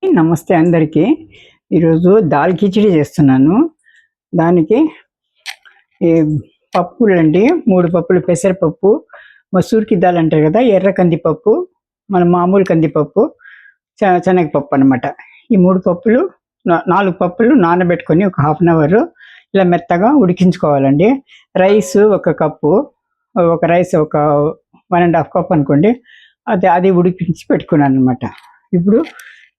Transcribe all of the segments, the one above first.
నమస్తే అందరికీ. ఈరోజు దాల్ కిచిడి చేస్తున్నాను. దానికి ఈ పప్పులండి, 3 పప్పులు: పెసరపప్పు, మసూర్కి దాల్ అంటారు కదా, ఎర్ర కందిపప్పు, మన మామూలు కందిపప్పు, శనగపప్పు అనమాట. ఈ 3 పప్పులు 4 పప్పులు నానబెట్టుకొని ఒక హాఫ్ అన్ అవర్ ఇలా మెత్తగా ఉడికించుకోవాలండి. రైస్ ఒక కప్పు, ఒక రైస్ ఒక 1.5 కప్ అనుకోండి, అది ఉడికించి పెట్టుకున్నాను అనమాట. ఇప్పుడు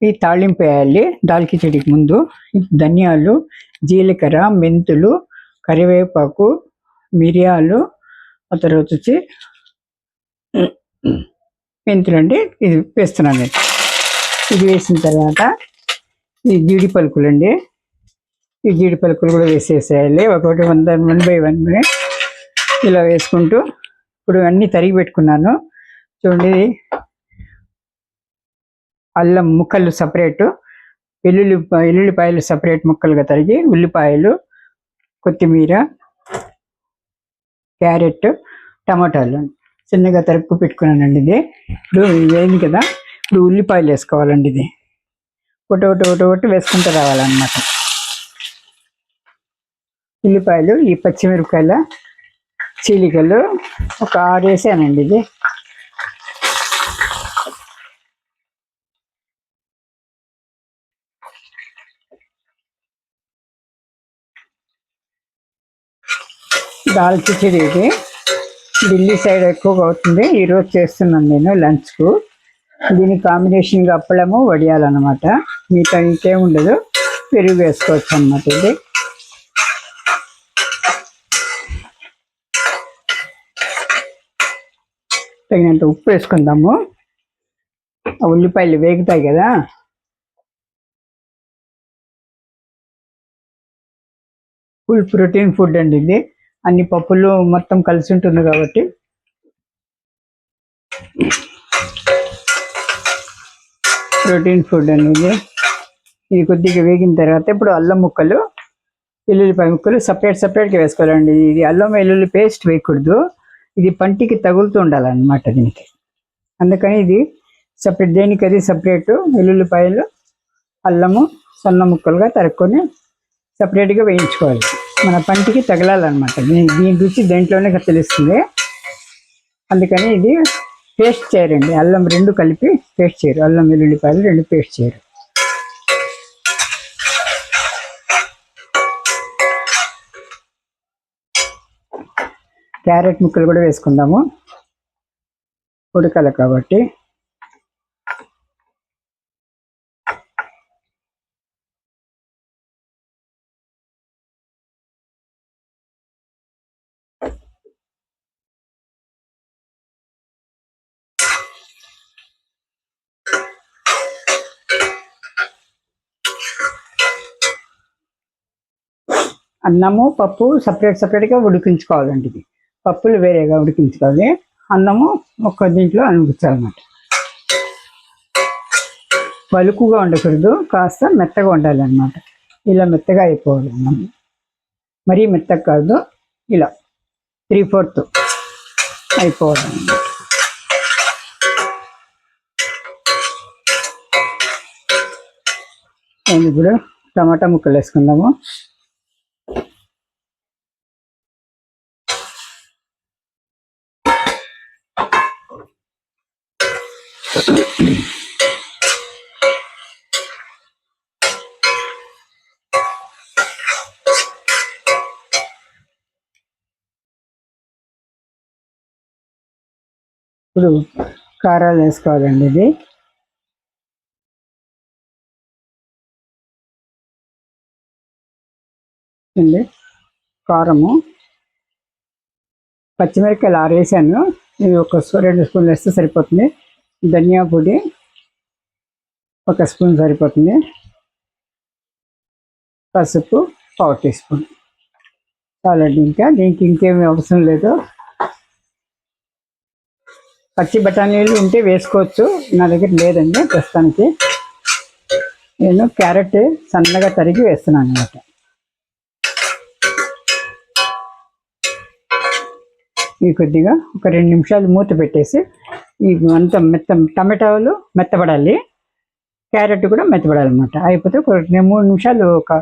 ఈ తాళింపు వేయాలి. దాల్ కిచడికి ముందు ధనియాలు, జీలకర్ర, మెంతులు, కరివేపాకు, మిరియాలు, ఆ తర్వాత వచ్చి మెంతులు అండి, ఇది వేస్తున్నాను. ఇది వేసిన తర్వాత ఈ జీడి పలుకులు అండి, ఈ జీడి పలుకులు కూడా వేసేసేయాలి. ఒకటి 1 ఇలా వేసుకుంటూ ఇప్పుడు అన్నీ తరిగి పెట్టుకున్నాను చూడండి. అల్లం ముక్కలు సపరేటు, ఎల్లుల్లిపాయలు సపరేట్ ముక్కలుగా తరిగి, ఉల్లిపాయలు, కొత్తిమీర, క్యారెట్, టమాటాలు చిన్నగా తరుక్కు పెట్టుకున్నానండి. ఇది ఇప్పుడు వేయింది కదా, ఇప్పుడు ఉల్లిపాయలు వేసుకోవాలండి. ఇది ఒకటి వేసుకుంటూ రావాలన్నమాట. ఉల్లిపాయలు, ఈ పచ్చిమిరపకాయల చీలికలు ఒక 6 వేసానండి. ఇది దాల్ కిచిడి ఇది ఢిల్లీ సైడ్ ఎక్కువగా అవుతుంది. ఈరోజు చేస్తున్నాను నేను లంచ్కు. దీనికి కాంబినేషన్గా అప్పడము, వడియాలన్నమాట. మీతో ఇంకేముండదు, పెరుగు వేసుకోవచ్చు అన్నమాట. ఇది తగినంత ఉప్పు వేసుకుందాము. ఉల్లిపాయలు వేగుతాయి కదా, ఫుల్ ప్రోటీన్ ఫుడ్ అండి ఇది. అన్ని పప్పులు మొత్తం కలిసి ఉంటుంది కాబట్టి ప్రోటీన్ ఫుడ్ అనేది. ఇది కొద్దిగా వేగిన తర్వాత ఇప్పుడు అల్లం ముక్కలు, వెల్లుల్లిపాయ ముక్కలు సపరేట్గా వేసుకోవాలండి. ఇది అల్లం వెల్లుల్లి పేస్ట్ వేయకూడదు, ఇది పంటికి తగులుతూ ఉండాలన్నమాట దీనికి. అందుకని ఇది సపరేట్, దేనికి అది సపరేటు. వెల్లుల్లిపాయలు, అల్లము సన్న ముక్కలుగా తరుక్కొని సపరేట్గా వేయించుకోవాలి. మన పంటికి తగలాలన్నమాట. దీని రుచి దేంట్లోనే తెలుస్తుంది. అందుకని ఇది పేస్ట్ చేయరండి, అల్లం 2 కలిపి పేస్ట్ చేయరు. అల్లం వెల్లుల్లిపాయలు 2 పేస్ట్ చేయరు. క్యారెట్ ముక్కలు కూడా వేసుకుందాము, ఉడకాలి కాబట్టి. అన్నము పప్పు సపరేట్గా ఉడికించుకోవాలండి. ఇది పప్పులు వేరేగా ఉడికించుకోవాలి, అన్నము ఒక్క దీంట్లో అనిపించాలన్నమాట. పలుకుగా ఉండకూడదు, కాస్త మెత్తగా ఉండాలన్నమాట. ఇలా మెత్తగా అయిపోవాలి అన్నం, మరీ మెత్తగా కాదు, ఇలా 3/4 అయిపోవాలన్నమాట. ఇప్పుడు టమాటా ముక్కలు వేసుకుందాము. ఇప్పుడు కారాలు వేసుకోవాలండి. ఇది కారము, పచ్చిమిరపకాయలు 6 వేసాను, ఇది ఒక 2 స్పూన్లు వేస్తే సరిపోతుంది. ధనియా పొడి 1 స్పూన్ సరిపోతుంది. పసుపు 1/4 టీ స్పూన్ చాలండి. దీనికి ఇంకేమీ అవసరం లేదు. పచ్చి బఠానీలు ఉంటే వేసుకోవచ్చు, నా దగ్గర లేదండి ప్రస్తుతానికి. నేను క్యారెట్ సన్నగా తరిగి వేస్తున్నాను అన్నమాట. ఇవి కొద్దిగా ఒక 2 నిమిషాలు మూత పెట్టేసి ఈ అంత టమాటాలు మెత్తపడాలి. క్యారెట్ కూడా మెత్తబడాలన్నమాట. అయిపోతే ఒక 3 నిమిషాలు ఒక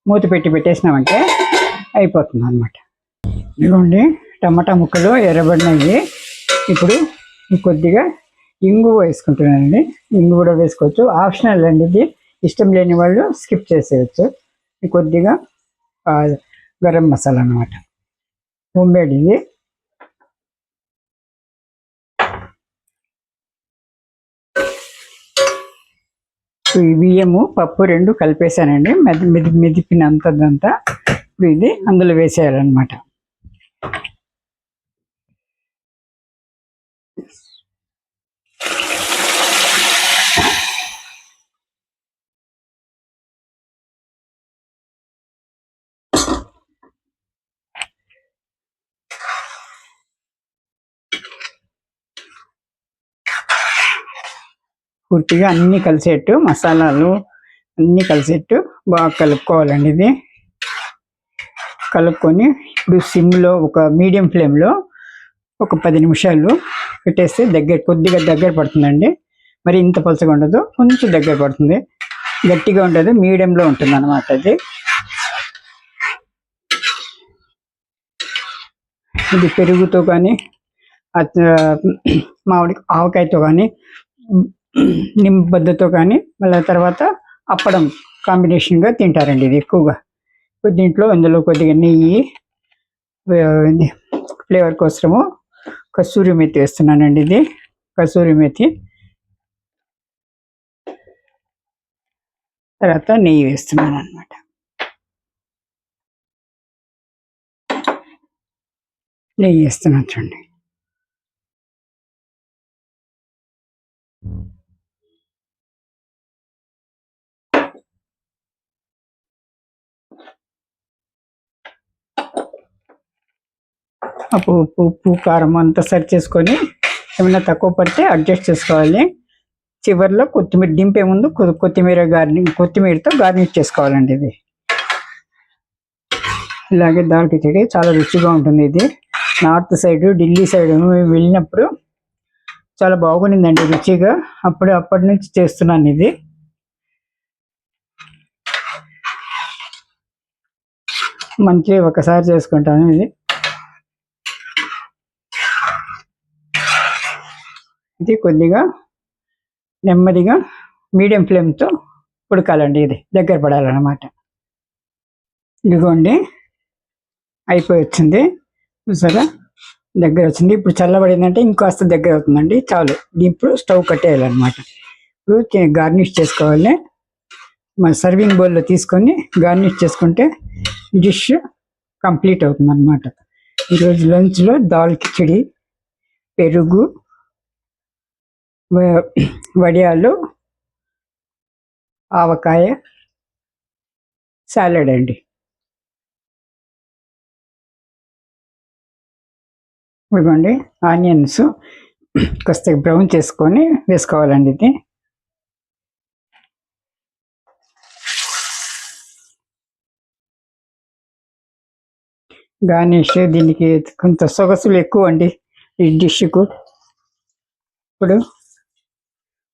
మూత పెట్టేసినామంటే అయిపోతుంది అనమాట. ఇదిగోండి టమాటా ముక్కలు ఎర్రబడినాయి. ఇప్పుడు కొద్దిగా ఇంగు వేసుకుంటున్నానండి. ఇంగు కూడా వేసుకోవచ్చు, ఆప్షనల్ అండి ఇది. ఇష్టం లేని వాళ్ళు స్కిప్ చేసేయచ్చు. కొద్దిగా గరం మసాలా అన్నమాట, హోమ్మేడ్ ఇది. ఈ బియ్యము పప్పు రెండు కలిపేసానండి, మెదిపినంతదంతా. ఇప్పుడు ఇది అందులో వేసేయాలన్నమాట. పూర్తిగా అన్నీ కలిసేట్టు, మసాలాలు అన్నీ కలిసేట్టు బాగా కలుపుకోవాలండి. ఇది కలుపుకొని ఇప్పుడు సిమ్లో ఒక మీడియం ఫ్లేమ్లో ఒక 10 నిమిషాలు పెట్టేస్తే కొద్దిగా దగ్గర పడుతుందండి. మరి ఇంత పలుచగా ఉండదు, కొంచెం దగ్గర పడుతుంది. గట్టిగా ఉండదు, మీడియంలో ఉంటుంది అన్నమాట. ఇది పెరుగుతో కానీ మామిడి ఆవకాయతో కానీ నిమ్మబద్దతో కానీ మళ్ళీ తర్వాత అప్పడం కాంబినేషన్గా తింటారండి ఇది ఎక్కువగా. ఇందులో కొద్దిగా నెయ్యి, ఫ్లేవర్ కోసము కస్తూరి మెతి వేస్తున్నానండి. ఇది కస్తూరి మెతి, తర్వాత నెయ్యి వేస్తున్నాను అనమాట. నెయ్యి వేస్తున్నాను చూడండి. ఉప్పు కారం అంతా సరి చేసుకొని ఏమైనా తక్కువ పడితే అడ్జస్ట్ చేసుకోవాలి. చివరిలో కొత్తిమీర దింపే ముందు కొత్తిమీరతో గార్నిష్ చేసుకోవాలండి. ఇది ఇలాగే దాల్ కిచడి చాలా రుచిగా ఉంటుంది. ఇది నార్త్ సైడ్, ఢిల్లీ సైడ్ వెళ్ళినప్పుడు చాలా బాగుండిందండి రుచిగా. అప్పటి నుంచి చేస్తున్నాను. ఇది మంచిగా ఒకసారి చేసుకుంటాను. ఇది కొద్దిగా నెమ్మదిగా మీడియం ఫ్లేమ్తో ఉడకాలండి. ఇది దగ్గర పడాలన్నమాట. ఇదిగోండి అయిపోయి వచ్చింది, చూసారా దగ్గర వచ్చింది. ఇప్పుడు చల్లబడిందంటే ఇంకాస్త దగ్గర అవుతుందండి. చాలు, ఇప్పుడు స్టవ్ కట్టేయాలన్నమాట. ఇప్పుడు గార్నిష్ చేసుకోవాలి. మన సర్వింగ్ బౌల్లో తీసుకొని గార్నిష్ చేసుకుంటే డిష్ కంప్లీట్ అవుతుంది అన్నమాట. ఈరోజు లంచ్లో దాల్ కిచడి, పెరుగు, వడియాలు, ఆవకాయ, సాలెడ్ అండి. ఇదిగోండి ఆనియన్స్ కాస్త బ్రౌన్ చేసుకొని వేసుకోవాలండి. ఇది గార్నిష్. దీనికి కొంత సొగసులు ఎక్కువ అండి ఈ డిష్కు. ఇప్పుడు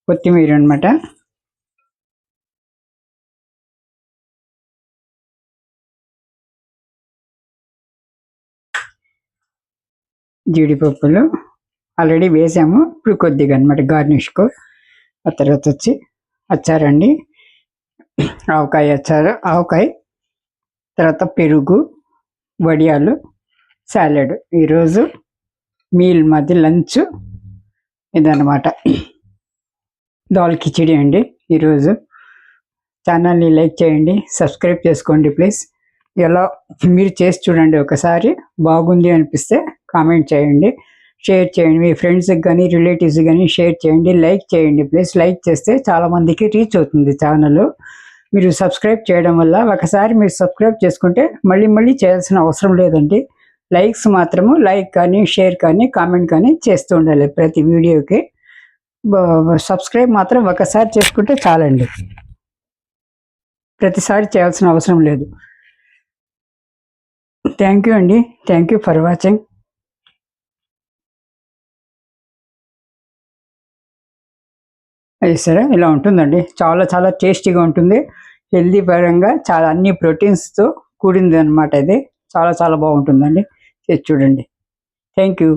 కొత్తిమీర అనమాట. జీడిపప్పులు ఆల్రెడీ వేసాము, ఇప్పుడు కొద్దిగా అనమాట గార్నిష్కు. ఆ తర్వాత వచ్చి అచ్చారండి, ఆవకాయ అచ్చారు, ఆవకాయ, తర్వాత పెరుగు, వడియాలు, సాలెడ్. ఈరోజు మీల్ మాది లంచ్ ఇదన్నమాట. దాల్ కిచడి అండి ఈరోజు. ఛానల్ని లైక్ చేయండి, సబ్స్క్రైబ్ చేసుకోండి ప్లీజ్. ఎలా మీరు చేసి చూడండి ఒకసారి, బాగుంది అనిపిస్తే కామెంట్ చేయండి, షేర్ చేయండి. మీ ఫ్రెండ్స్కి కానీ రిలేటివ్స్కి కానీ షేర్ చేయండి, లైక్ చేయండి ప్లీజ్. లైక్ చేస్తే చాలామందికి రీచ్ అవుతుంది ఛానల్. మీరు సబ్స్క్రైబ్ చేయడం వల్ల, ఒకసారి మీరు సబ్స్క్రైబ్ చేసుకుంటే మళ్ళీ చేయాల్సిన అవసరం లేదండి. లైక్స్ మాత్రము లైక్ కానీ షేర్ కానీ కామెంట్ కానీ చేస్తూ ఉండాలి ప్రతి వీడియోకి. సబ్స్క్రైబ్ మాత్రం ఒకసారి చేసుకుంటే చాలండి, ప్రతిసారి చేయాల్సిన అవసరం లేదు. థ్యాంక్ యూ అండి, థ్యాంక్ యూ ఫర్ వాచింగ్. అది సరే ఇలా ఉంటుందండి. చాలా చాలా టేస్టీగా ఉంటుంది. హెల్దీ పరంగా చాలా అన్ని ప్రోటీన్స్తో కూడింది అనమాట. ఇది చాలా చాలా బాగుంటుందండి. చేసి చూడండి. Thank you.